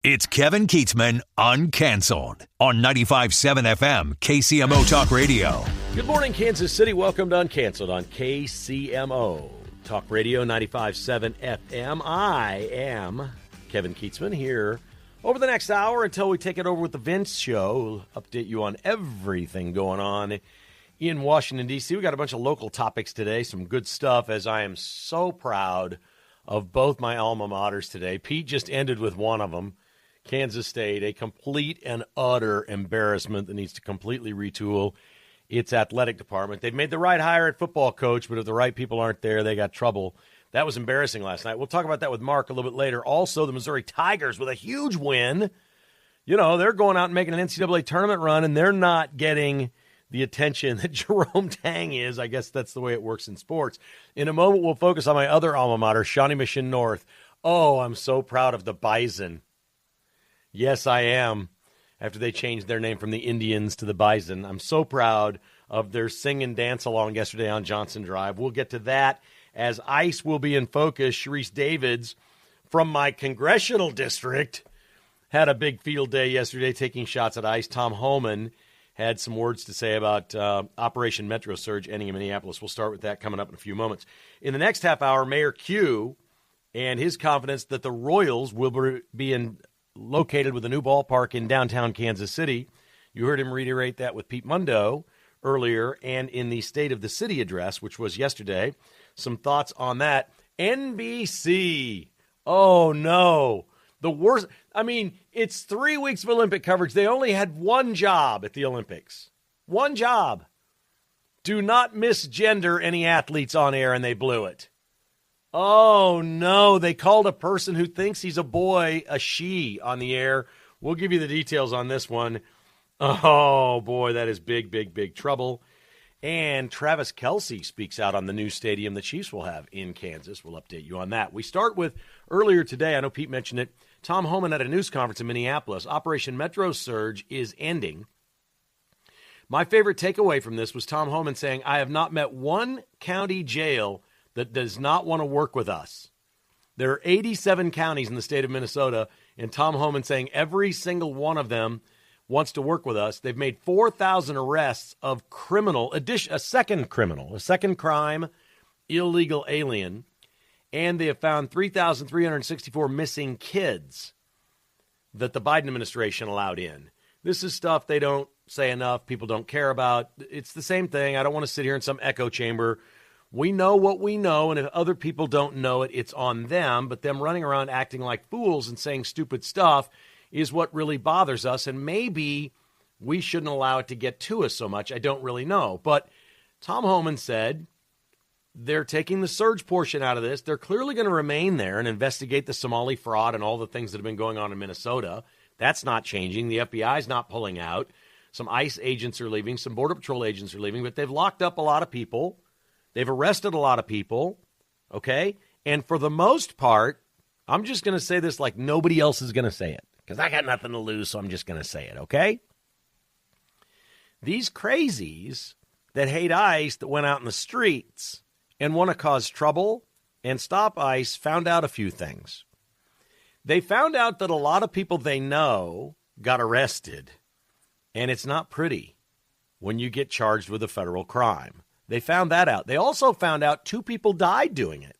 It's Kevin Keatsman Uncanceled on 95.7 FM KCMO Talk Radio. Good morning, Kansas City. Welcome to Uncanceled on KCMO Talk Radio 95.7 FM. I am Kevin Keatsman here over the next hour until we take it over with the Vince Show. We'll update you on everything going on in Washington, D.C. We got a bunch of local topics today, some good stuff, as I am so proud of both my alma maters today. Pete just ended with one of them. Kansas State, a complete and utter embarrassment that needs to completely retool its athletic department. They've made the right hire at football coach, but if the right people aren't there, they got trouble. That was embarrassing last night. We'll talk about that with Mark a little bit later. Also, the Missouri Tigers with a huge win. You know, they're going out and making an NCAA tournament run, and they're not getting the attention that Jerome Tang is. I guess that's the way it works in sports. In a moment, we'll focus on my other alma mater, Shawnee Mission North. Oh, I'm so proud of the Bison. Yes, I am. After they changed their name from the Indians to the Bison, I'm so proud of their sing and dance along yesterday on Johnson Drive. We'll get to that as ICE will be in focus. Sharice Davids from my congressional district had a big field day yesterday taking shots at ICE. Tom Homan had some words to say about Operation Metro Surge ending in Minneapolis. We'll start with that coming up in a few moments. In the next half hour, Mayor Q and his confidence that the Royals will be located with a new ballpark in downtown Kansas City. You heard him reiterate that with Pete Mundo earlier, and in the State of the City address, which was yesterday. Some thoughts on that. NBC. Oh, no. The worst. I mean, it's 3 weeks of Olympic coverage. They only had one job at the Olympics. One job. Do not misgender any athletes on air, and they blew it. Oh, no, they called a person who thinks he's a boy a she on the air. We'll give you the details on this one. Oh, boy, that is big, big, big trouble. And Travis Kelce speaks out on the new stadium the Chiefs will have in Kansas. We'll update you on that. We start with earlier today, I know Pete mentioned it, Tom Homan at a news conference in Minneapolis. Operation Metro Surge is ending. My favorite takeaway from this was Tom Homan saying, I have not met one county jail that does not want to work with us. There are 87 counties in the state of Minnesota, and Tom Homan saying every single one of them wants to work with us. They've made 4,000 arrests of a second crime, illegal alien, and they have found 3,364 missing kids that the Biden administration allowed in. This is stuff they don't say enough, people don't care about. It's the same thing. I don't want to sit here in some echo chamber. We know what we know, and if other people don't know it, it's on them. But them running around acting like fools and saying stupid stuff is what really bothers us, and maybe we shouldn't allow it to get to us so much. I don't really know. But Tom Homan said they're taking the surge portion out of this. They're clearly going to remain there and investigate the Somali fraud and all the things that have been going on in Minnesota. That's not changing. The FBI is not pulling out. Some ICE agents are leaving. Some Border Patrol agents are leaving. But they've locked up a lot of people. They've arrested a lot of people, okay? And for the most part, I'm just going to say this like nobody else is going to say it because I got nothing to lose, so I'm just going to say it, okay? These crazies that hate ICE that went out in the streets and want to cause trouble and stop ICE found out a few things. They found out that a lot of people they know got arrested, and it's not pretty when you get charged with a federal crime. They found that out. They also found out 2 people died doing it.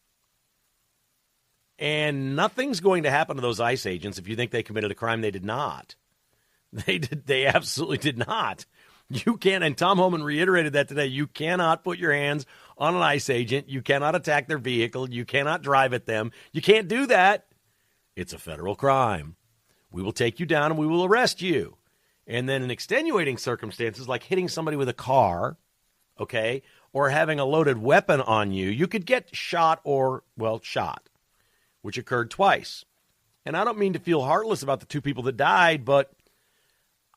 And nothing's going to happen to those ICE agents if you think they committed a crime. They did not. They absolutely did not. You can't, and Tom Homan reiterated that today, you cannot put your hands on an ICE agent. You cannot attack their vehicle. You cannot drive at them. You can't do that. It's a federal crime. We will take you down and we will arrest you. And then in extenuating circumstances like hitting somebody with a car, okay, or having a loaded weapon on you, you could get shot, which occurred twice. And I don't mean to feel heartless about the 2 people that died, but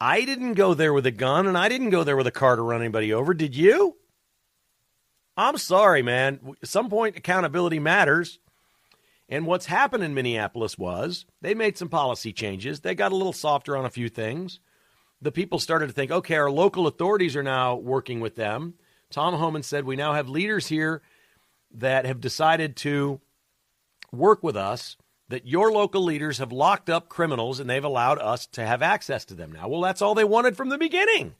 I didn't go there with a gun, and I didn't go there with a car to run anybody over. Did you? I'm sorry, man. At some point, accountability matters. And what's happened in Minneapolis was they made some policy changes. They got a little softer on a few things. The people started to think, okay, our local authorities are now working with them. Tom Homan said, we now have leaders here that have decided to work with us that your local leaders have locked up criminals and they've allowed us to have access to them now. Well, that's all they wanted from the beginning.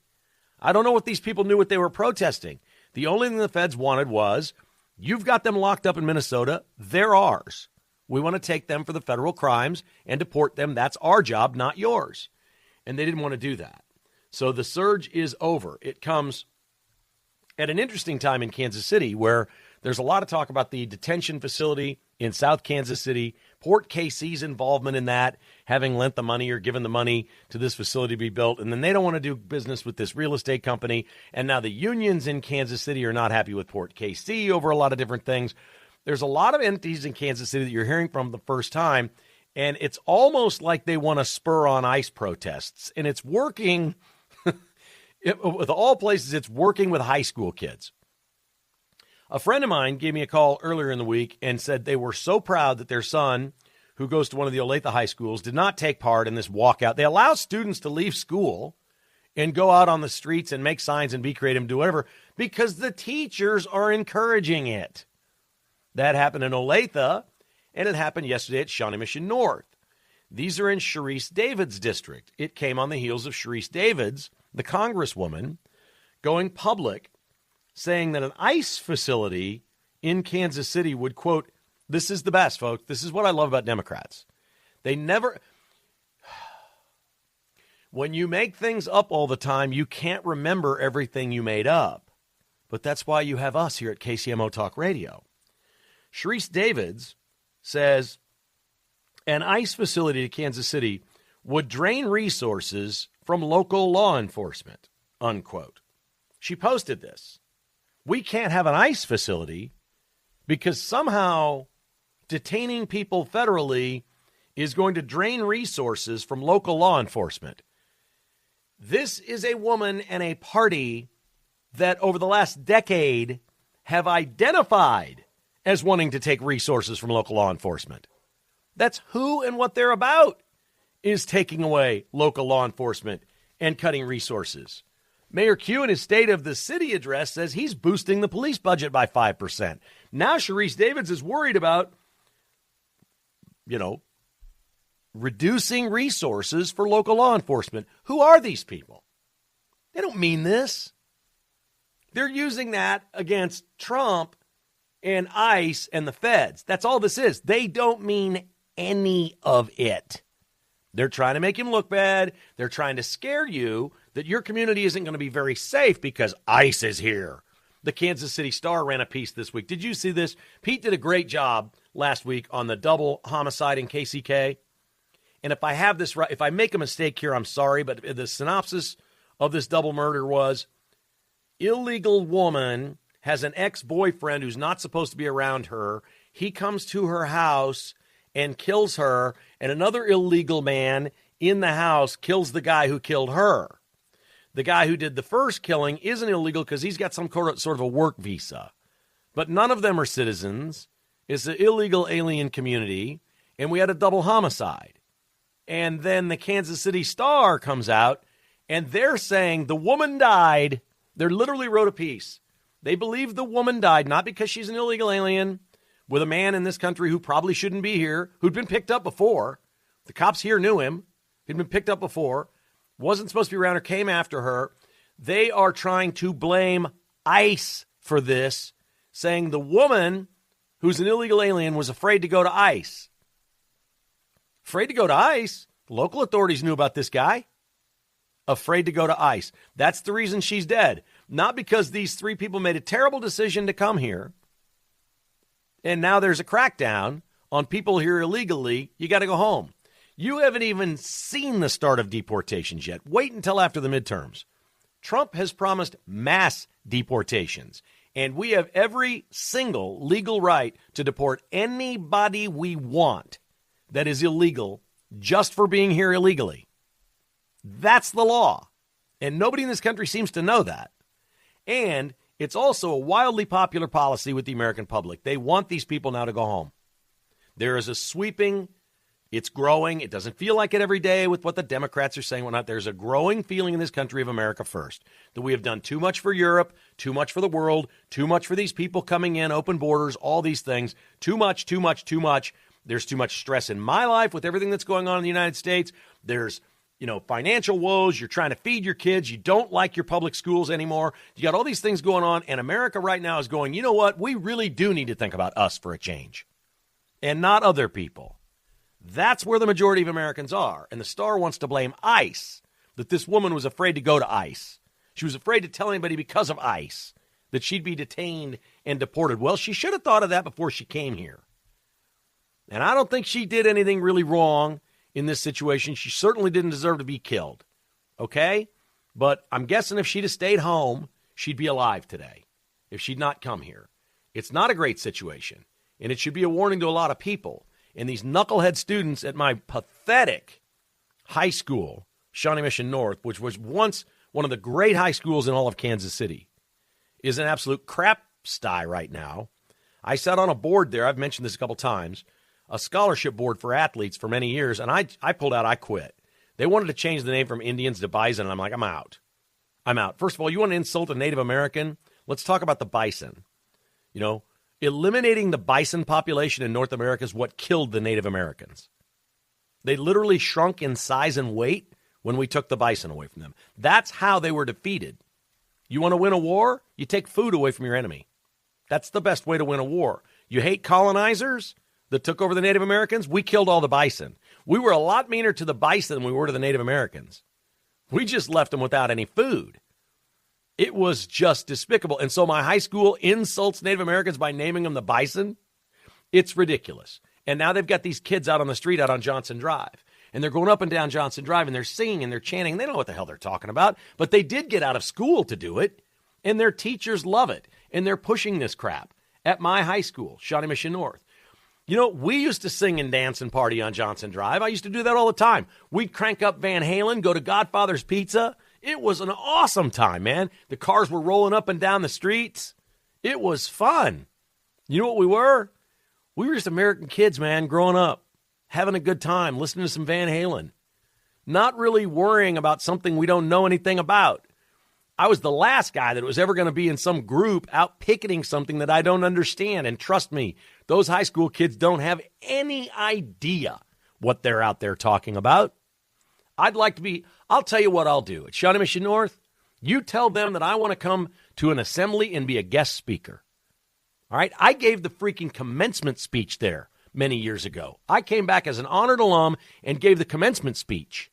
I don't know what these people knew what they were protesting. The only thing the feds wanted was, you've got them locked up in Minnesota. They're ours. We want to take them for the federal crimes and deport them. That's our job, not yours. And they didn't want to do that. So the surge is over. It comes at an interesting time in Kansas City where there's a lot of talk about the detention facility in South Kansas City, Port KC's involvement in that, having lent the money or given the money to this facility to be built, and then they don't want to do business with this real estate company. And now the unions in Kansas City are not happy with Port KC over a lot of different things. There's a lot of entities in Kansas City that you're hearing from the first time, and it's almost like they want to spur on ICE protests. And it's working, with all places, it's working with high school kids. A friend of mine gave me a call earlier in the week and said they were so proud that their son, who goes to one of the Olathe high schools, did not take part in this walkout. They allow students to leave school and go out on the streets and make signs and be creative and do whatever because the teachers are encouraging it. That happened in Olathe, and it happened yesterday at Shawnee Mission North. These are in Sharice Davids' district. It came on the heels of Sharice Davids, the congresswoman, going public saying that an ICE facility in Kansas City would, quote, this is the best, folks. This is what I love about Democrats. They never, when you make things up all the time, you can't remember everything you made up. But that's why you have us here at KCMO Talk Radio. Sharice Davids says an ICE facility to Kansas City would drain resources from local law enforcement, unquote. She posted this. We can't have an ICE facility because somehow detaining people federally is going to drain resources from local law enforcement. This is a woman and a party that over the last decade have identified as wanting to take resources from local law enforcement. That's who and what they're about, is taking away local law enforcement and cutting resources. Mayor Q in his State of the City address says he's boosting the police budget by 5%. Now Sharice Davids is worried about, reducing resources for local law enforcement. Who are these people? They don't mean this. They're using that against Trump and ICE and the feds. That's all this is. They don't mean any of it. They're trying to make him look bad. They're trying to scare you that your community isn't going to be very safe because ICE is here. The Kansas City Star ran a piece this week. Did you see this? Pete did a great job last week on the double homicide in KCK. And if I have this right, if I make a mistake here, I'm sorry, but the synopsis of this double murder was illegal woman has an ex-boyfriend who's not supposed to be around her. He comes to her house and kills her, and another illegal man in the house kills the guy who killed her. The guy who did the first killing isn't illegal because he's got some sort of a work visa. But none of them are citizens. It's an illegal alien community, and we had a double homicide. And then the Kansas City Star comes out, and they're saying the woman died. They literally wrote a piece. They believe the woman died not because she's an illegal alien with a man in this country who probably shouldn't be here, who'd been picked up before. The cops here knew him. He'd been picked up before. Wasn't supposed to be around her, came after her. They are trying to blame ICE for this, saying the woman who's an illegal alien was afraid to go to ICE. Afraid to go to ICE? The local authorities knew about this guy. Afraid to go to ICE. That's the reason she's dead. Not because these three people made a terrible decision to come here, and now there's a crackdown on people here illegally. You got to go home. You haven't even seen the start of deportations yet. Wait until after the midterms. Trump has promised mass deportations, and we have every single legal right to deport anybody we want that is illegal just for being here illegally. That's the law, and nobody in this country seems to know that. And it's also a wildly popular policy with the American public. They want these people now to go home. There is a sweeping, it's growing. It doesn't feel like it every day with what the Democrats are saying, whatnot. There's a growing feeling in this country of America first, that we have done too much for Europe, too much for the world, too much for these people coming in, open borders, all these things, too much, too much, too much. There's too much stress in my life with everything that's going on in the United States. There's, financial woes. You're trying to feed your kids. You don't like your public schools anymore. You got all these things going on, and America right now is going, you know what? We really do need to think about us for a change and not other people. That's where the majority of Americans are. And the Star wants to blame ICE, that this woman was afraid to go to ICE. She was afraid to tell anybody because of ICE that she'd be detained and deported. Well, she should have thought of that before she came here. And I don't think she did anything really wrong in this situation. She certainly didn't deserve to be killed. Okay? But I'm guessing if she'd have stayed home, she'd be alive today if she'd not come here. It's not a great situation. And it should be a warning to a lot of people. And these knucklehead students at my pathetic high school, Shawnee Mission North, which was once one of the great high schools in all of Kansas City, is an absolute crap sty right now. I sat on a board there, I've mentioned this a couple times, a scholarship board for athletes for many years, and I pulled out, I quit. They wanted to change the name from Indians to Bison, and I'm like, I'm out. First of all, you want to insult a Native American? Let's talk about the bison. Eliminating the bison population in North America is what killed the Native Americans. They literally shrunk in size and weight when we took the bison away from them. That's how they were defeated. You want to win a war? You take food away from your enemy. That's the best way to win a war. You hate colonizers that took over the Native Americans? We killed all the bison. We were a lot meaner to the bison than we were to the Native Americans. We just left them without any food. It was just despicable. And so my high school insults Native Americans by naming them the bison. It's ridiculous. And now they've got these kids out on the street out on Johnson Drive. And they're going up and down Johnson Drive, and they're singing and they're chanting. They don't know what the hell they're talking about. But they did get out of school to do it. And their teachers love it. And they're pushing this crap at my high school, Shawnee Mission North. We used to sing and dance and party on Johnson Drive. I used to do that all the time. We'd crank up Van Halen, go to Godfather's Pizza. It was an awesome time, man. The cars were rolling up and down the streets. It was fun. You know what we were? We were just American kids, man, growing up, having a good time, listening to some Van Halen, not really worrying about something we don't know anything about. I was the last guy that was ever going to be in some group out picketing something that I don't understand. And trust me, those high school kids don't have any idea what they're out there talking about. I'll tell you what I'll do. At Shawnee Mission North, you tell them that I want to come to an assembly and be a guest speaker. All right? I gave the freaking commencement speech there many years ago. I came back as an honored alum and gave the commencement speech.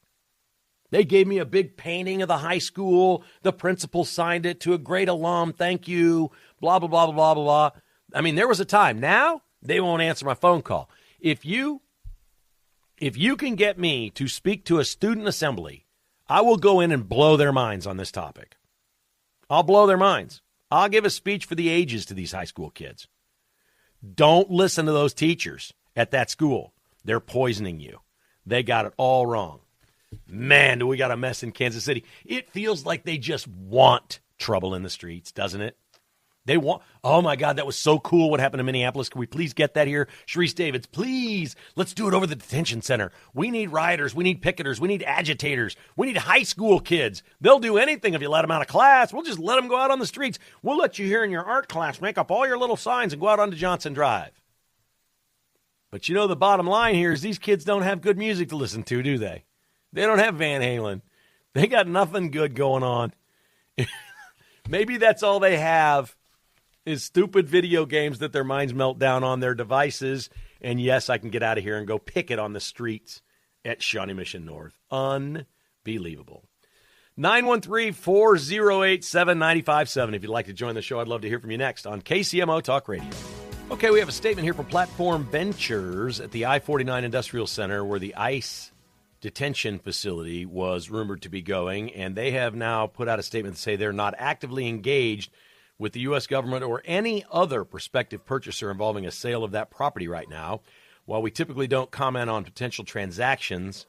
They gave me a big painting of the high school. The principal signed it to a great alum. Thank you. Blah, blah, blah, blah, blah, blah. I mean, there was a time. Now, they won't answer my phone call. If you can get me to speak to a student assembly, I will go in and blow their minds on this topic. I'll blow their minds. I'll give a speech for the ages to these high school kids. Don't listen to those teachers at that school. They're poisoning you. They got it all wrong. Man, do we got a mess in Kansas City. It feels like they just want trouble in the streets, doesn't it? They want, oh my God, that was so cool what happened in Minneapolis. Can we please get that here? Sharice Davids, please, let's do it over the detention center. We need rioters, we need picketers, we need agitators, we need high school kids. They'll do anything if you let them out of class. We'll just let them go out on the streets. We'll let you here in your art class make up all your little signs and go out onto Johnson Drive. But the bottom line here is these kids don't have good music to listen to, do they? They don't have Van Halen. They got nothing good going on. Maybe that's all they have is stupid video games that their minds melt down on their devices. And yes, I can get out of here and go picket on the streets at Shawnee Mission North. Unbelievable. 913-408-7957. If you'd like to join the show, I'd love to hear from you next on KCMO Talk Radio. Okay, we have a statement here from Platform Ventures at the I-49 Industrial Center where the ICE detention facility was rumored to be going, and they have now put out a statement to say they're not actively engaged with the U.S. government or any other prospective purchaser involving a sale of that property right now. While we typically don't comment on potential transactions,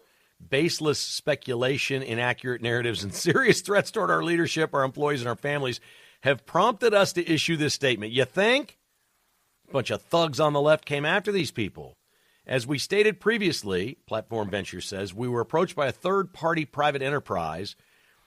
baseless speculation, inaccurate narratives, and serious threats toward our leadership, our employees, and our families have prompted us to issue this statement. You think? A bunch of thugs on the left came after these people. As we stated previously, Platform Ventures says, we were approached by a third-party private enterprise.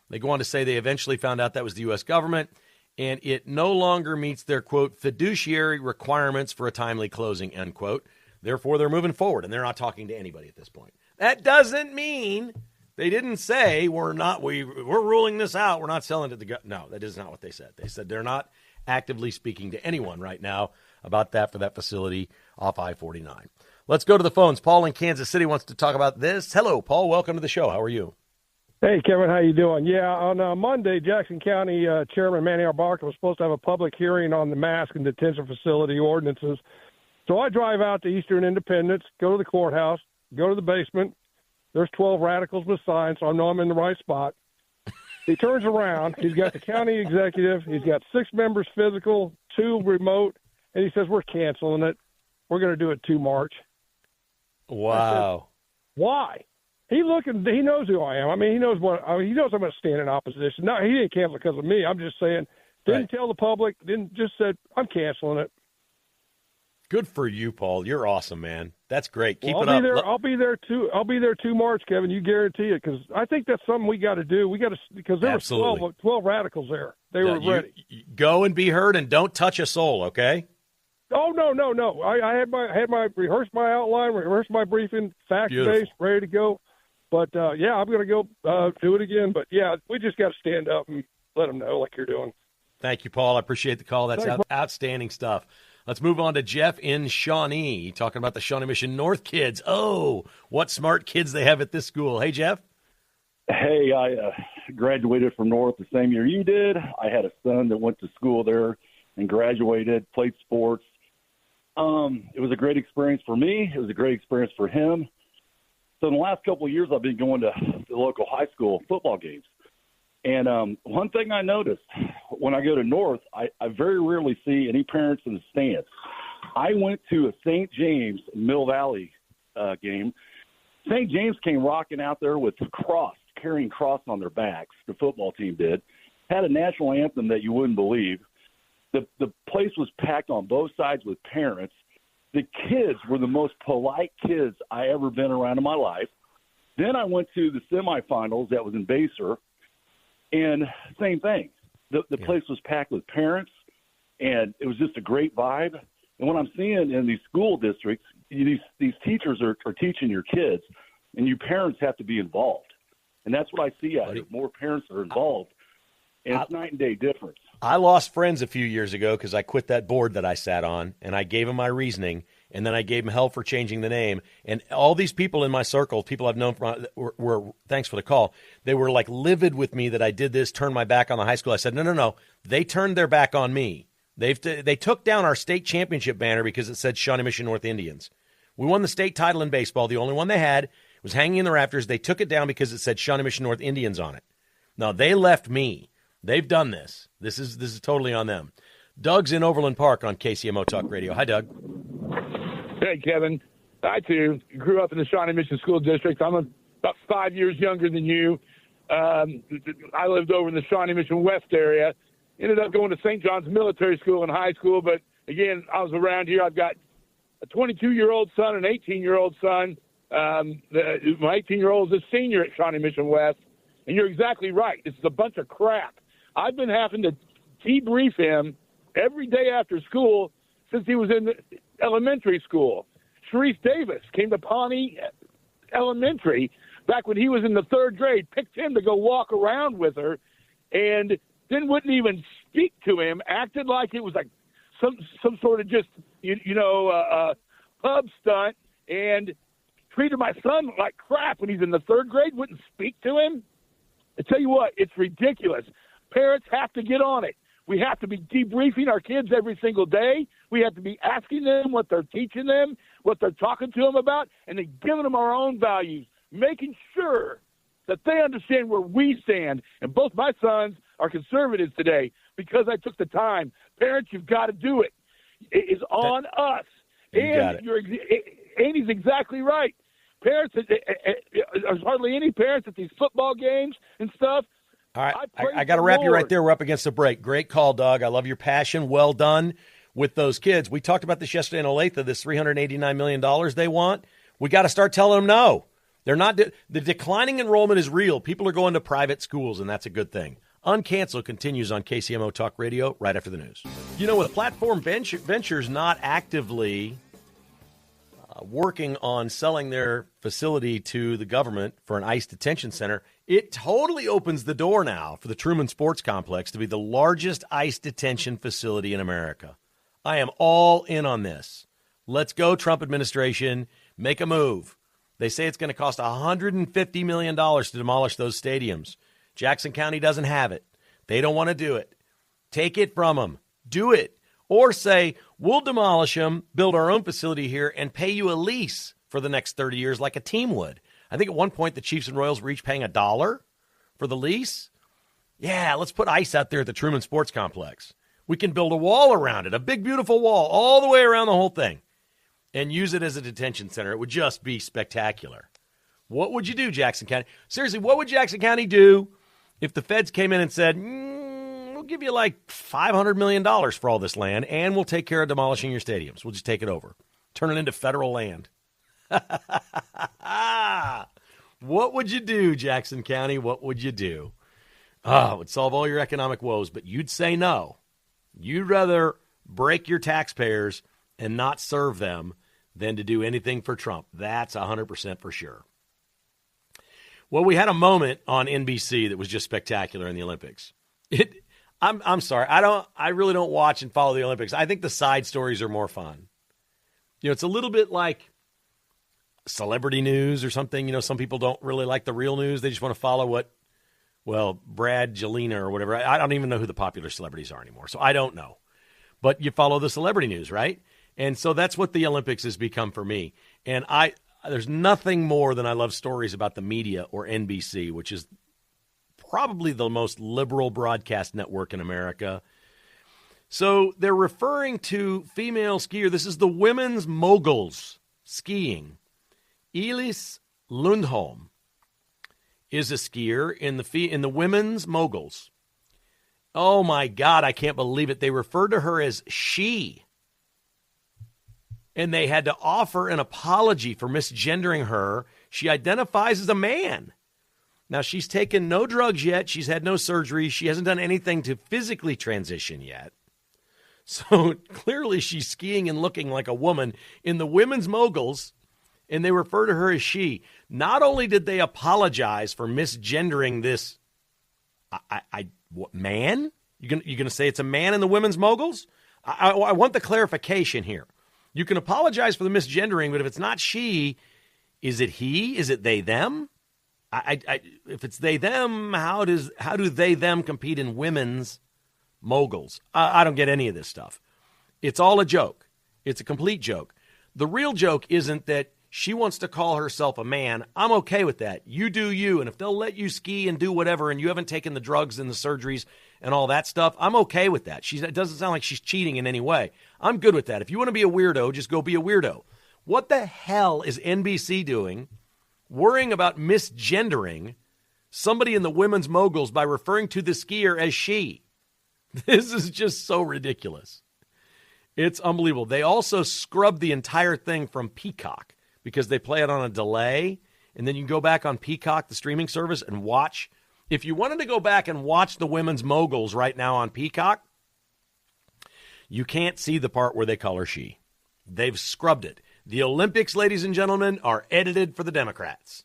They go on to say they eventually found out that was the U.S. government, and it no longer meets their, quote, fiduciary requirements for a timely closing, end quote. Therefore, they're moving forward, and they're not talking to anybody at this point. That doesn't mean they didn't say we're ruling this out. We're not selling it to the No, that is not what they said. They said they're not actively speaking to anyone right now about that for that facility off I-49. Let's go to the phones. Paul in Kansas City wants to talk about this. Hello, Paul. Welcome to the show. How are you? Hey, Kevin. How you doing? Yeah, on Monday, Jackson County Chairman Manny R. Barker was supposed to have a public hearing on the mask and detention facility ordinances. So I drive out to Eastern Independence, go to the courthouse, go to the basement. There's 12 radicals with signs, so I know I'm in the right spot. He turns around. He's got the county executive. He's got 6 members physical, 2 remote, and he says, we're canceling it. We're going to do it 2 March. Wow. Said, why? He knows who I am. I mean, he knows I'm going to stand in opposition. No, he didn't cancel it because of me. I'm just saying, didn't tell the public, just said, I'm canceling it. Good for you, Paul. You're awesome, man. That's great. Keep it up. I'll be there too. I'll be there 2 March, Kevin. You guarantee it, because I think that's something we got to do. Because there were 12 radicals there. They were ready. You go and be heard, and don't touch a soul. Okay. Oh no. I had my rehearsed my outline, rehearsed my briefing, fact based, ready to go. But I'm going to go do it again. But yeah, we just got to stand up and let them know, like you're doing. Thank you, Paul. I appreciate the call. That's outstanding stuff. Let's move on to Jeff in Shawnee, talking about the Shawnee Mission North kids. Oh, what smart kids they have at this school. Hey, Jeff. Hey, I graduated from North the same year you did. I had a son that went to school there and graduated, played sports. It was a great experience for me. It was a great experience for him. So in the last couple of years, I've been going to the local high school football games. And one thing I noticed when I go to North, I very rarely see any parents in the stands. I went to a St. James Mill Valley game. St. James came rocking out there with carrying cross on their backs. The football team did. Had a national anthem that you wouldn't believe. The place was packed on both sides with parents. The kids were the most polite kids I ever been around in my life. Then I went to the semifinals that was in Baser. And same thing. The place was packed with parents, and it was just a great vibe. And what I'm seeing in these school districts, these teachers are teaching your kids, and you parents have to be involved. And that's what I see out here. More parents are involved, and it's night and day difference. I lost friends a few years ago because I quit that board that I sat on, and I gave them my reasoning, and then I gave them hell for changing the name. And all these people in my circle, people I've known from, were thanks for the call, they were like livid with me that I did this, turned my back on the high school. I said, no. They turned their back on me. They took down our state championship banner because it said Shawnee Mission North Indians. We won the state title in baseball. The only one they had was hanging in the rafters. They took it down because it said Shawnee Mission North Indians on it. No, they left me. They've done this. This is totally on them. Doug's in Overland Park on KCMO Talk Radio. Hi, Doug. Hey, Kevin. I, too, grew up in the Shawnee Mission School District. I'm about 5 years younger than you. I lived over in the Shawnee Mission West area. Ended up going to St. John's Military School in high school. But, again, I was around here. I've got a 22-year-old son and an 18-year-old son. My 18-year-old is a senior at Shawnee Mission West. And you're exactly right. This is a bunch of crap. I've been having to debrief him every day after school since he was in elementary school. Sharice Davis came to Pawnee Elementary back when he was in the 3rd grade, picked him to go walk around with her, and then wouldn't even speak to him, acted like it was like some sort of just, pub stunt, and treated my son like crap when he's in the 3rd grade, wouldn't speak to him. I tell you what, it's ridiculous. Parents have to get on it. We have to be debriefing our kids every single day. We have to be asking them what they're teaching them, what they're talking to them about, and then giving them our own values, making sure that they understand where we stand. And both my sons are conservatives today because I took the time. Parents, you've got to do it. It is on us. And Amy's exactly right. Parents, there's hardly any parents at these football games and stuff. All right, I got to wrap you right there. We're up against the break. Great call, Doug. I love your passion. Well done with those kids. We talked about this yesterday in Olathe, this $389 million they want. We got to start telling them no. They're not. The declining enrollment is real. People are going to private schools, and that's a good thing. Uncancel continues on KCMO Talk Radio right after the news. You know, with Platform Ventures not actively working on selling their facility to the government for an ICE detention center, it totally opens the door now for the Truman Sports Complex to be the largest ICE detention facility in America. I am all in on this. Let's go, Trump administration. Make a move. They say it's going to cost $150 million to demolish those stadiums. Jackson County doesn't have it. They don't want to do it. Take it from them. Do it. Or say, we'll demolish them, build our own facility here, and pay you a lease for the next 30 years like a team would. I think at one point the Chiefs and Royals were each paying $1 for the lease. Yeah, let's put ICE out there at the Truman Sports Complex. We can build a wall around it, a big, beautiful wall all the way around the whole thing, and use it as a detention center. It would just be spectacular. What would you do, Jackson County? Seriously, what would Jackson County do if the feds came in and said, we'll give you like $500 million for all this land, and we'll take care of demolishing your stadiums. We'll just take it over. Turn it into federal land. What would you do, Jackson County? What would you do? It would solve all your economic woes, but you'd say no. You'd rather break your taxpayers and not serve them than to do anything for Trump. That's 100% for sure. Well, we had a moment on NBC that was just spectacular in the Olympics. I'm sorry. I really don't watch and follow the Olympics. I think the side stories are more fun. You know, it's a little bit like celebrity news or something. You know, some people don't really like the real news. They just want to follow Brad, Jelena, or whatever. I don't even know who the popular celebrities are anymore, so I don't know. But you follow the celebrity news, right? And so that's what the Olympics has become for me. And there's nothing more than I love stories about the media or NBC, which is probably the most liberal broadcast network in America. So they're referring to female skier. This is the women's moguls skiing. Elise Lundholm is a skier in the women's moguls. Oh, my God, I can't believe it. They referred to her as she. And they had to offer an apology for misgendering her. She identifies as a man. Now, she's taken no drugs yet. She's had no surgery. She hasn't done anything to physically transition yet. So clearly she's skiing and looking like a woman in the women's moguls, and they refer to her as she. Not only did they apologize for misgendering this man? You gonna say it's a man in the women's moguls? I want the clarification here. You can apologize for the misgendering, but if it's not she, is it he? Is it they, them? If it's they, them, how do they, them compete in women's moguls? I don't get any of this stuff. It's all a joke. It's a complete joke. The real joke isn't that she wants to call herself a man. I'm okay with that. You do you. And if they'll let you ski and do whatever and you haven't taken the drugs and the surgeries and all that stuff, I'm okay with that. It doesn't sound like she's cheating in any way. I'm good with that. If you want to be a weirdo, just go be a weirdo. What the hell is NBC doing worrying about misgendering somebody in the women's moguls by referring to the skier as she? This is just so ridiculous. It's unbelievable. They also scrubbed the entire thing from Peacock because they play it on a delay, and then you can go back on Peacock, the streaming service, and watch. If you wanted to go back and watch the women's moguls right now on Peacock, you can't see the part where they call her she. They've scrubbed it. The Olympics, ladies and gentlemen, are edited for the Democrats.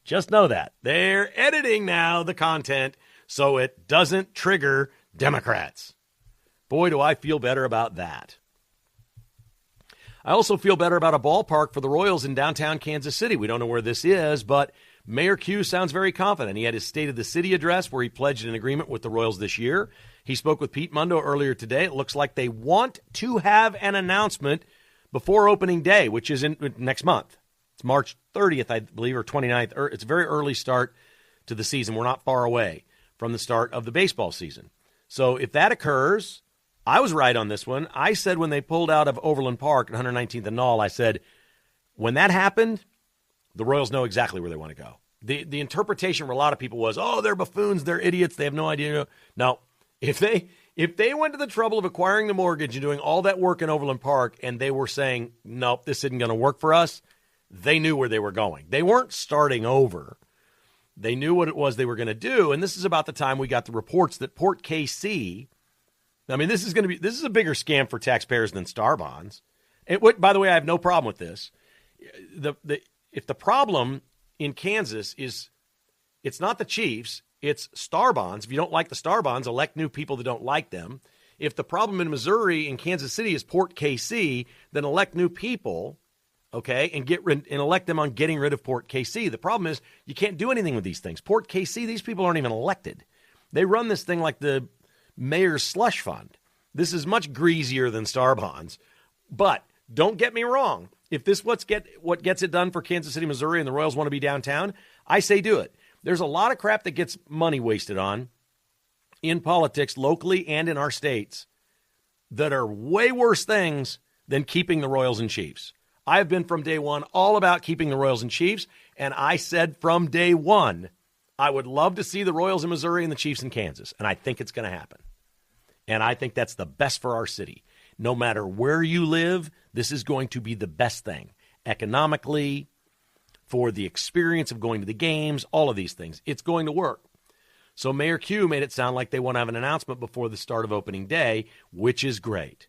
Just know that. They're editing now the content so it doesn't trigger Democrats. Boy, do I feel better about that. I also feel better about a ballpark for the Royals in downtown Kansas City. We don't know where this is, but Mayor Q sounds very confident. He had his State of the City address where he pledged an agreement with the Royals this year. He spoke with Pete Mundo earlier today. It looks like they want to have an announcement before opening day, which is in next month. It's March 30th, I believe, or 29th. It's a very early start to the season. We're not far away from the start of the baseball season. So if that occurs, I was right on this one. I said when they pulled out of Overland Park at 119th and Knoll, I said, when that happened, the Royals know exactly where they want to go. The interpretation for a lot of people was, oh, they're buffoons, they're idiots, they have no idea. No, if they went to the trouble of acquiring the mortgage and doing all that work in Overland Park and they were saying, nope, this isn't going to work for us, they knew where they were going. They weren't starting over. They knew what it was they were going to do, and this is about the time we got the reports that Port KC, I mean, this is a bigger scam for taxpayers than Star Bonds. By the way, I have no problem with this. If the problem in Kansas is it's not the Chiefs, it's star bonds. If you don't like the star bonds, elect new people that don't like them. If the problem in Missouri and Kansas City is Port KC, then elect new people, okay, and elect them on getting rid of Port KC. The problem is you can't do anything with these things. Port KC, these people aren't even elected. They run this thing like the mayor's slush fund. This is much greasier than star bonds. But don't get me wrong. If this what gets it done for Kansas City, Missouri, and the Royals want to be downtown, I say do it. There's a lot of crap that gets money wasted on in politics, locally and in our states, that are way worse things than keeping the Royals and Chiefs. I have been from day one all about keeping the Royals and Chiefs, and I said from day one I would love to see the Royals in Missouri and the Chiefs in Kansas, and I think it's going to happen. And I think that's the best for our city. No matter where you live, this is going to be the best thing. Economically, for the experience of going to the games, all of these things. It's going to work. So Mayor Q made it sound like they want to have an announcement before the start of opening day, which is great.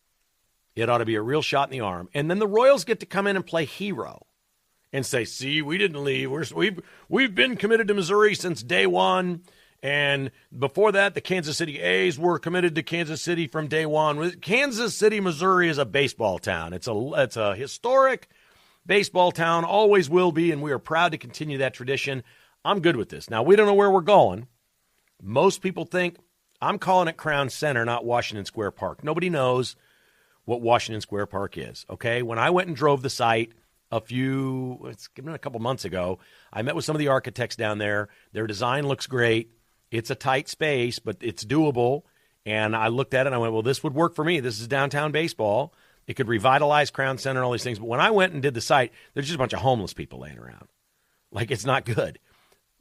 It ought to be a real shot in the arm. And then the Royals get to come in and play hero and say, see, we didn't leave. We've been committed to Missouri since day one. And before that, the Kansas City A's were committed to Kansas City from day one. Kansas City, Missouri is a baseball town. It's a historic baseball town, always will be, and we are proud to continue that tradition. I'm good with this. Now, we don't know where we're going. Most people think I'm calling it Crown Center, not Washington Square Park. Nobody knows what Washington Square Park is, okay? When I went and drove the site a couple months ago, I met with some of the architects down there. Their design looks great. It's a tight space, but it's doable. And I looked at it and I went, well, this would work for me. This is downtown baseball. It could revitalize Crown Center and all these things. But when I went and did the site, there's just a bunch of homeless people laying around. Like, it's not good.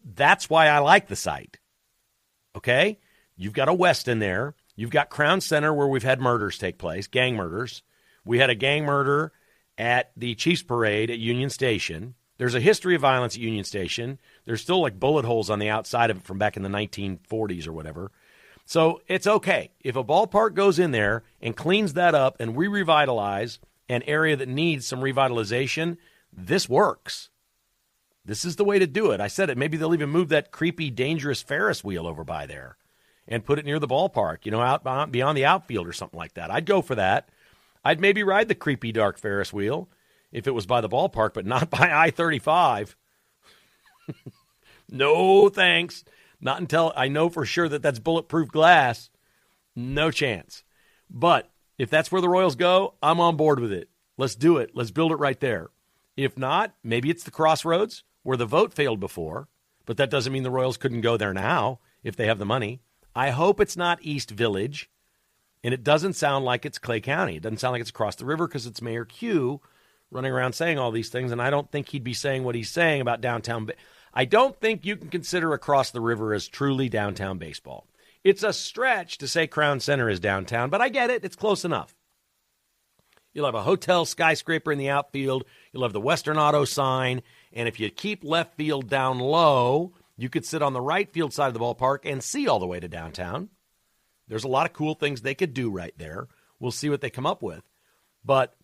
That's why I like the site. Okay? You've got a West in there. You've got Crown Center where we've had murders take place, gang murders. We had a gang murder at the Chiefs Parade at Union Station. There's a history of violence at Union Station. There's still like bullet holes on the outside of it from back in the 1940s or whatever. So it's okay. If a ballpark goes in there and cleans that up and we revitalize an area that needs some revitalization, this works. This is the way to do it. I said it. Maybe they'll even move that creepy, dangerous Ferris wheel over by there and put it near the ballpark, out beyond the outfield or something like that. I'd go for that. I'd maybe ride the creepy, dark Ferris wheel if it was by the ballpark, but not by I-35. No thanks. Not until I know for sure that that's bulletproof glass. No chance. But if that's where the Royals go, I'm on board with it. Let's do it. Let's build it right there. If not, maybe it's the Crossroads where the vote failed before, but that doesn't mean the Royals couldn't go there now if they have the money. I hope it's not East Village, and it doesn't sound like it's Clay County. It doesn't sound like it's across the river because it's Mayor Q running around saying all these things, and I don't think he'd be saying what he's saying about downtown. I don't think you can consider across the river as truly downtown baseball. It's a stretch to say Crown Center is downtown, but I get it. It's close enough. You'll have a hotel skyscraper in the outfield. You'll have the Western Auto sign, and if you keep left field down low, you could sit on the right field side of the ballpark and see all the way to downtown. There's a lot of cool things they could do right there. We'll see what they come up with. But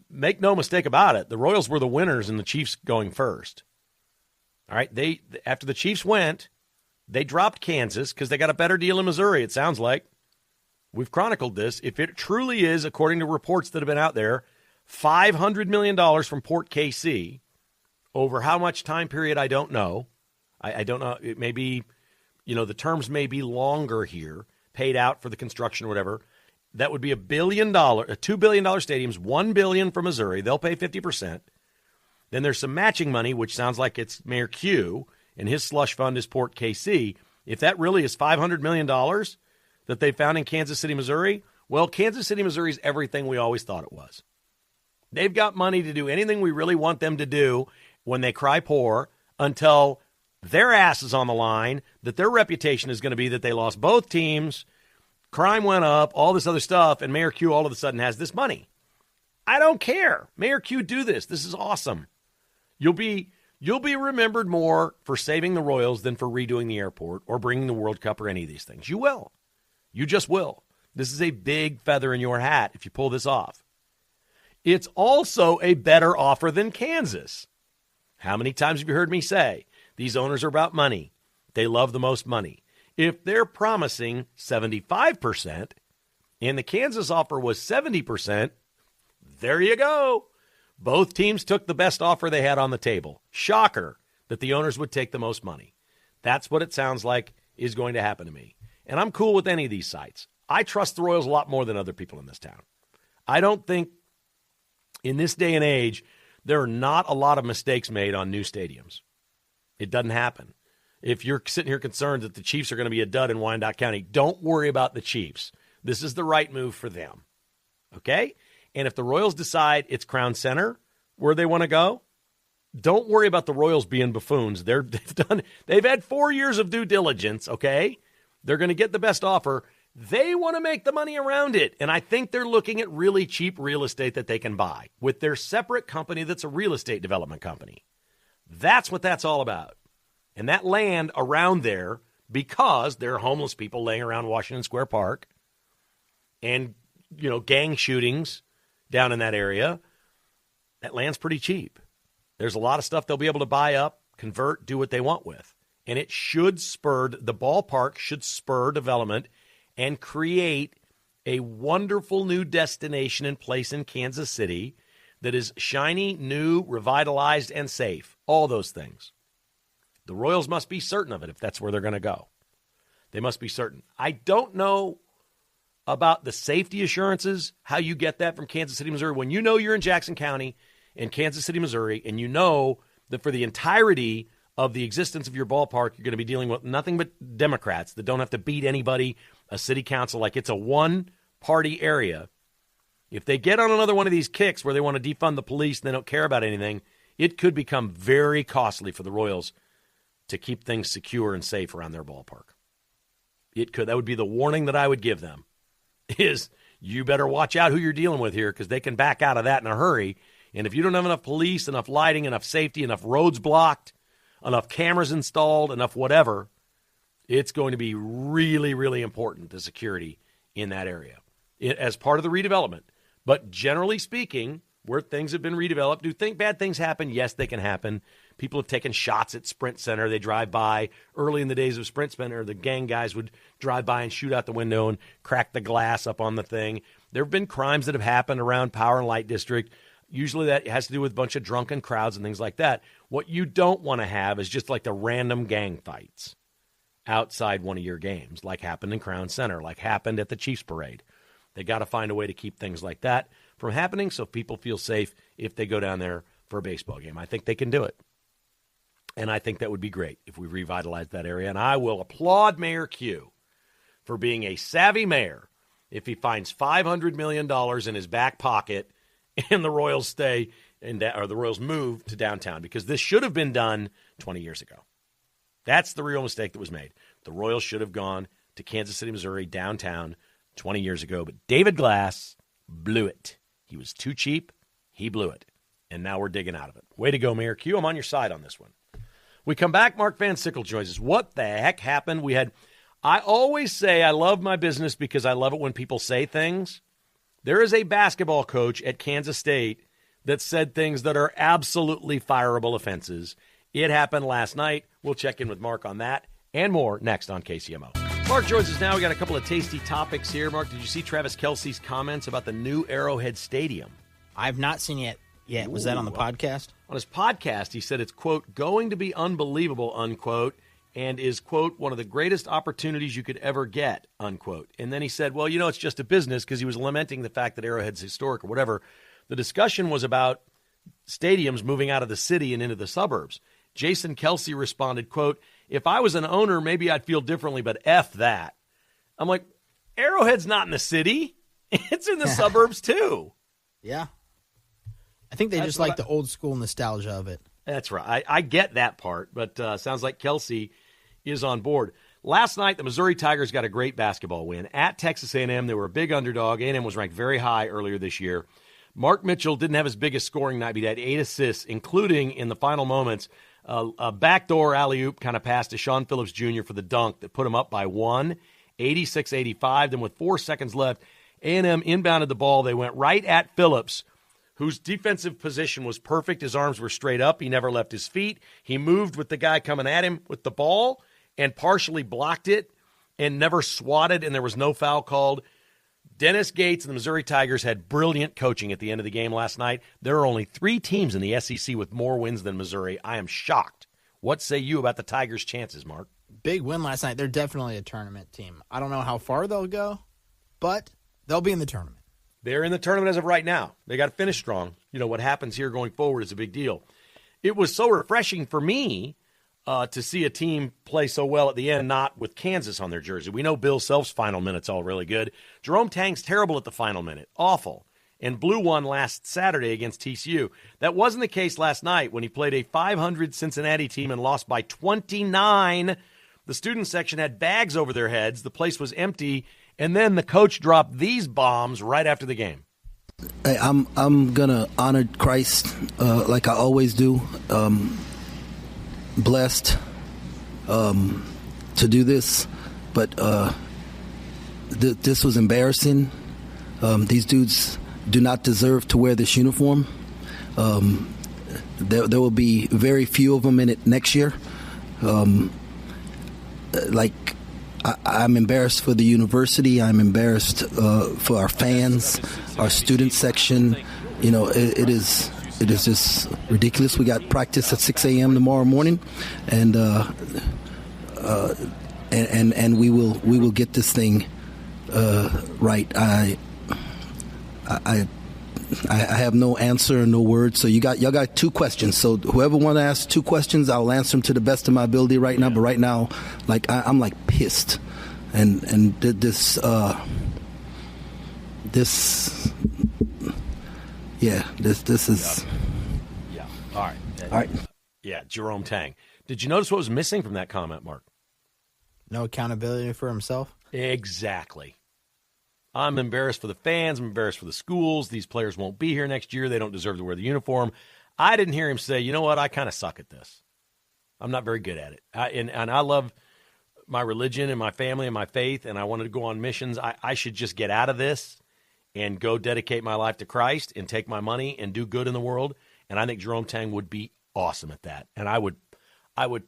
make no mistake about it, the Royals were the winners and the Chiefs going first. All right, after the Chiefs went, they dropped Kansas because they got a better deal in Missouri, it sounds like. We've chronicled this. If it truly is, according to reports that have been out there, $500 million from Port KC over how much time period, I don't know. I don't know. It may be, the terms may be longer here, paid out for the construction or whatever. That would be $1 $2 billion stadiums, $1 billion from Missouri. They'll pay 50%. Then there's some matching money, which sounds like it's Mayor Q, and his slush fund is Port KC. If that really is $500 million that they found in Kansas City, Missouri, well, Kansas City, Missouri is everything we always thought it was. They've got money to do anything we really want them to do when they cry poor until their ass is on the line, that their reputation is going to be that they lost both teams, crime went up, all this other stuff, and Mayor Q all of a sudden has this money. I don't care. Mayor Q, do this. This is awesome. You'll be remembered more for saving the Royals than for redoing the airport or bringing the World Cup or any of these things. You will. You just will. This is a big feather in your hat if you pull this off. It's also a better offer than Kansas. How many times have you heard me say, these owners are about money. They love the most money. If they're promising 75% and the Kansas offer was 70%, there you go. Both teams took the best offer they had on the table. Shocker that the owners would take the most money. That's what it sounds like is going to happen to me. And I'm cool with any of these sites. I trust the Royals a lot more than other people in this town. I don't think in this day and age, there are not a lot of mistakes made on new stadiums. It doesn't happen. If you're sitting here concerned that the Chiefs are going to be a dud in Wyandotte County, don't worry about the Chiefs. This is the right move for them. Okay? And if the Royals decide it's Crown Center where they want to go, don't worry about the Royals being buffoons. They've had 4 years of due diligence, okay? They're going to get the best offer. They want to make the money around it. And I think they're looking at really cheap real estate that they can buy with their separate company that's a real estate development company. That's what that's all about. And that land around there, because there are homeless people laying around Washington Square Park and, gang shootings down in that area, that land's pretty cheap. There's a lot of stuff they'll be able to buy up, convert, do what they want with. And it should the ballpark should spur development and create a wonderful new destination and place in Kansas City that is shiny, new, revitalized, and safe. All those things. The Royals must be certain of it if that's where they're going to go. They must be certain. I don't know about the safety assurances, how you get that from Kansas City, Missouri. When you know you're in Jackson County in Kansas City, Missouri, and you know that for the entirety of the existence of your ballpark, you're going to be dealing with nothing but Democrats that don't have to beat anybody, a city council, like it's a one-party area. If they get on another one of these kicks where they want to defund the police and they don't care about anything, it could become very costly for the Royals to keep things secure and safe around their ballpark. It could. That would be the warning that I would give them, is you better watch out who you're dealing with here because they can back out of that in a hurry. And if you don't have enough police, enough lighting, enough safety, enough roads blocked, enough cameras installed, enough whatever, it's going to be really, really important, the security in that area as part of the redevelopment. But generally speaking, where things have been redeveloped, do think bad things happen? Yes, they can happen. People have taken shots at Sprint Center. They drive by. Early in the days of Sprint Center, the gang guys would drive by and shoot out the window and crack the glass up on the thing. There have been crimes that have happened around Power and Light District. Usually that has to do with a bunch of drunken crowds and things like that. What you don't want to have is just like the random gang fights outside one of your games, like happened in Crown Center, like happened at the Chiefs Parade. They got to find a way to keep things like that from happening so people feel safe if they go down there for a baseball game. I think they can do it. And I think that would be great if we revitalize that area. And I will applaud Mayor Q for being a savvy mayor if he finds $500 million in his back pocket and the Royals stay or the Royals move to downtown, because this should have been done 20 years ago. That's the real mistake that was made. The Royals should have gone to Kansas City, Missouri, downtown 20 years ago. But David Glass blew it. He was too cheap. He blew it. And now we're digging out of it. Way to go, Mayor Q. I'm on your side on this one. We come back. Mark Van Sickle joins us. What the heck happened? I always say I love my business because I love it when people say things. There is a basketball coach at Kansas State that said things that are absolutely fireable offenses. It happened last night. We'll check in with Mark on that and more next on KCMO. Mark joins us now. We got a couple of tasty topics here. Mark, did you see Travis Kelce's comments about the new Arrowhead Stadium? I've not seen it yet. Was that on the podcast? On his podcast, he said it's, quote, going to be unbelievable, unquote, and is, quote, one of the greatest opportunities you could ever get, unquote. And then he said, well, it's just a business, because he was lamenting the fact that Arrowhead's historic or whatever. The discussion was about stadiums moving out of the city and into the suburbs. Jason Kelce responded, quote, if I was an owner, maybe I'd feel differently, but F that. I'm like, Arrowhead's not in the city. It's in the suburbs, too. Yeah. I think they just like the old school nostalgia of it. That's right. I get that part, but sounds like Kelce is on board. Last night, the Missouri Tigers got a great basketball win. At Texas A&M, they were a big underdog. A&M was ranked very high earlier this year. Mark Mitchell didn't have his biggest scoring night, but he had 8 assists, including in the final moments, a backdoor alley-oop kind of pass to Sean Phillips Jr. for the dunk that put him up by 1, 86-85. Then with 4 seconds left, A&M inbounded the ball. They went right at Phillips, whose defensive position was perfect. His arms were straight up. He never left his feet. He moved with the guy coming at him with the ball and partially blocked it and never swatted, and there was no foul called. Dennis Gates and the Missouri Tigers had brilliant coaching at the end of the game last night. There are only 3 teams in the SEC with more wins than Missouri. I am shocked. What say you about the Tigers' chances, Mark? Big win last night. They're definitely a tournament team. I don't know how far they'll go, but they'll be in the tournament. They're in the tournament as of right now. They got to finish strong. You know, what happens here going forward is a big deal. It was so refreshing for me to see a team play so well at the end, not with Kansas on their jersey. We know Bill Self's final minute's all really good. Jerome Tang's terrible at the final minute. Awful. And blew one last Saturday against TCU. That wasn't the case last night when he played a 500 Cincinnati team and lost by 29. The student section had bags over their heads. The place was empty. And then the coach dropped these bombs right after the game. Hey, I'm gonna honor Christ like I always do. Blessed to do this, but this was embarrassing. These dudes do not deserve to wear this uniform. There will be very few of them in it next year. I'm embarrassed for the university. I'm embarrassed for our fans, our student section. You know, it is just ridiculous. We got practice at 6 a.m. tomorrow morning, and we will get this thing right. I have no answer, no words. So y'all got 2 questions. So whoever want to ask 2 questions, I'll answer them to the best of my ability right now. But right now, like I'm like pissed, and this is. Yeah. All right. Yeah, Jerome Tang. Did you notice what was missing from that comment, Mark? No accountability for himself? Exactly. I'm embarrassed for the fans. I'm embarrassed for the schools. These players won't be here next year. They don't deserve to wear the uniform. I didn't hear him say, you know what, I kind of suck at this. I'm not very good at it. And I love my religion and my family and my faith, and I wanted to go on missions. I should just get out of this and go dedicate my life to Christ and take my money and do good in the world. And I think Jerome Tang would be awesome at that. And I would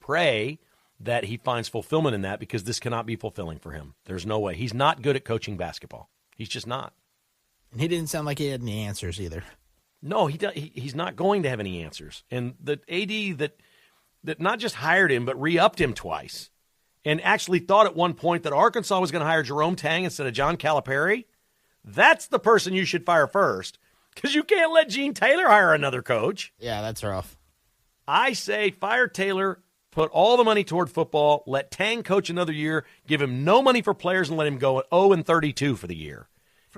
pray that he finds fulfillment in that, because this cannot be fulfilling for him. There's no way. He's not good at coaching basketball. He's just not. And he didn't sound like he had any answers either. No, he's not going to have any answers. And the AD that not just hired him, but re-upped him twice, and actually thought at one point that Arkansas was going to hire Jerome Tang instead of John Calipari, that's the person you should fire first, because you can't let Gene Taylor hire another coach. Yeah, that's rough. I say fire Taylor, put all the money toward football, let Tang coach another year, give him no money for players, and let him go at 0-32 for the year.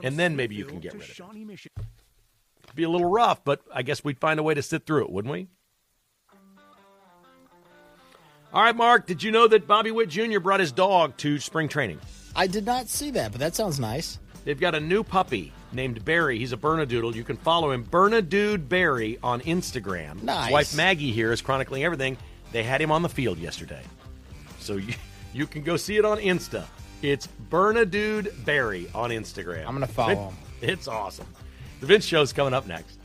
And then maybe you can get rid of him. It'd be a little rough, but I guess we'd find a way to sit through it, wouldn't we? All right, Mark, did you know that Bobby Witt Jr. brought his dog to spring training? I did not see that, but that sounds nice. They've got a new puppy named Barry. He's a Bernedoodle. You can follow him, Bernedude Barry, on Instagram. Nice. His wife Maggie here is chronicling everything. They had him on the field yesterday. So you can go see it on Insta. It's Bernedude Barry on Instagram. I'm going to follow him. It's awesome. The Vince Show's coming up next.